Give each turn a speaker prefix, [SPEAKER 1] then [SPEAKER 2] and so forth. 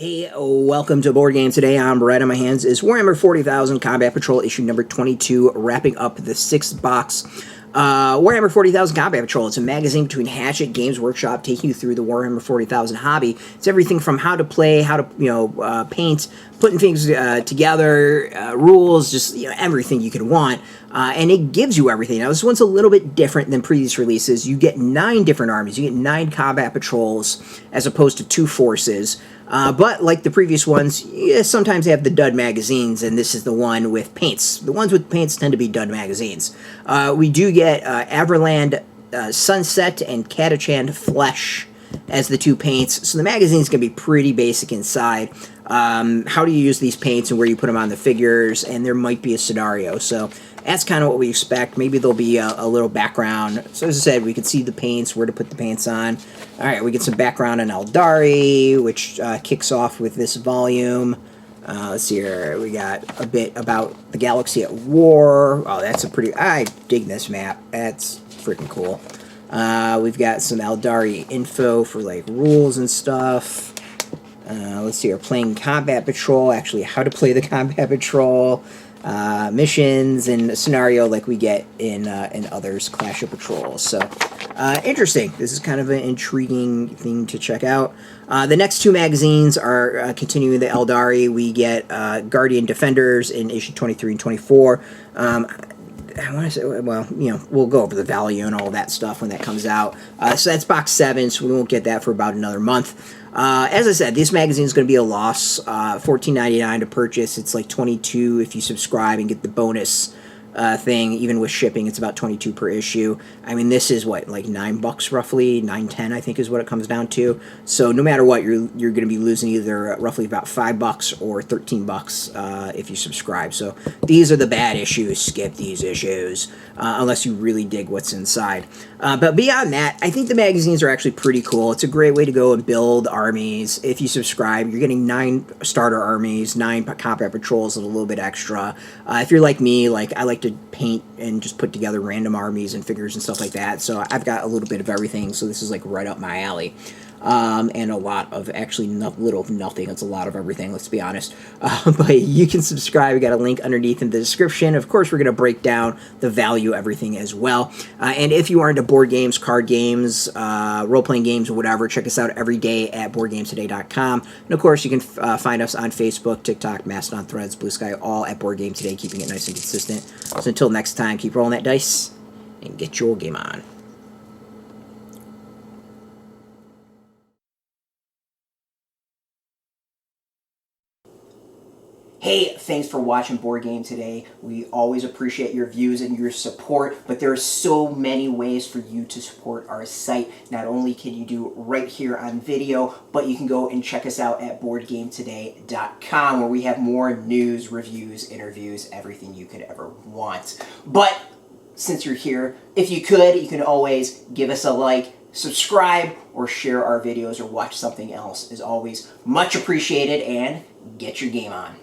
[SPEAKER 1] Hey, welcome to Board Game Today. I'm right on my hands is Warhammer 40,000 Combat Patrol issue number 22, wrapping up the 6th box. Warhammer 40,000 Combat Patrol. It's a magazine between Hachette Games Workshop, taking you through the Warhammer 40,000 hobby. It's everything from how to play, how to paint, putting things together, rules, just everything you could want. And it gives you everything. Now, this one's a little bit different than previous releases. You get 9 different armies. You get 9 combat patrols as opposed to 2 forces. But like the previous ones, sometimes they have the dud magazines, and this is the one with paints. The ones with paints tend to be dud magazines. We do get Averaland Sunset and Catachan Flesh as the 2 paints. So the magazine's going to be pretty basic inside. How do you use these paints and where you put them on the figures, and there might be a scenario. So that's kind of what we expect. Maybe there'll be a little background. So as I said, we could see the paints, where to put the paints on. All right, we get some background on Eldari, which kicks off with this volume. Let's see here. We got a bit about the galaxy at war. Oh, that's a pretty... I dig this map. That's freaking cool. We've got some Eldari info for, like, rules and stuff. Let's see here. Playing Combat Patrol. Actually, how to play the Combat Patrol. Missions and a scenario like we get in others, Clash of Patrols. So, interesting. This is kind of an intriguing thing to check out. The next 2 magazines are continuing the Eldari. We get Guardian Defenders in issue 23 and 24. I want to say, well, we'll go over the value and all that stuff when that comes out. So that's box 7, so we won't get that for about another month. As I said, this magazine is going to be a loss. $14.99 to purchase. It's like $22 if you subscribe and get the bonus thing. Even with shipping, it's about $22 per issue. I mean, this is what, like $9 roughly, $9.10 I think is what it comes down to. So no matter what, you're going to be losing either roughly about $5 or $13 if you subscribe. So these are the bad issues. Skip these issues unless you really dig what's inside. But beyond that, I think the magazines are actually pretty cool. It's a great way to go and build armies. If you subscribe, you're getting 9 starter armies, 9 combat patrols, and a little bit extra. If you're like me, like I like to paint and just put together random armies and figures and stuff like that. So I've got a little bit of everything. So this is like right up my alley. And a lot of, actually, little of nothing. It's a lot of everything, let's be honest. But you can subscribe. We got a link underneath in the description. Of course, we're going to break down the value of everything as well. And if you are into board games, card games, role-playing games, or whatever, check us out every day at BoardGameToday.com. And, of course, you can find us on Facebook, TikTok, Mastodon, Threads, Blue Sky, all at Board Game Today, keeping it nice and consistent. So until next time, keep rolling that dice and get your game on. Hey, thanks for watching Board Game Today. We always appreciate your views and your support, but there are so many ways for you to support our site. Not only can you do it right here on video, but you can go and check us out at BoardGameToday.com, where we have more news, reviews, interviews, everything you could ever want. But since you're here, if you could, you can always give us a like, subscribe, or share our videos or watch something else. Is always much appreciated, and get your game on.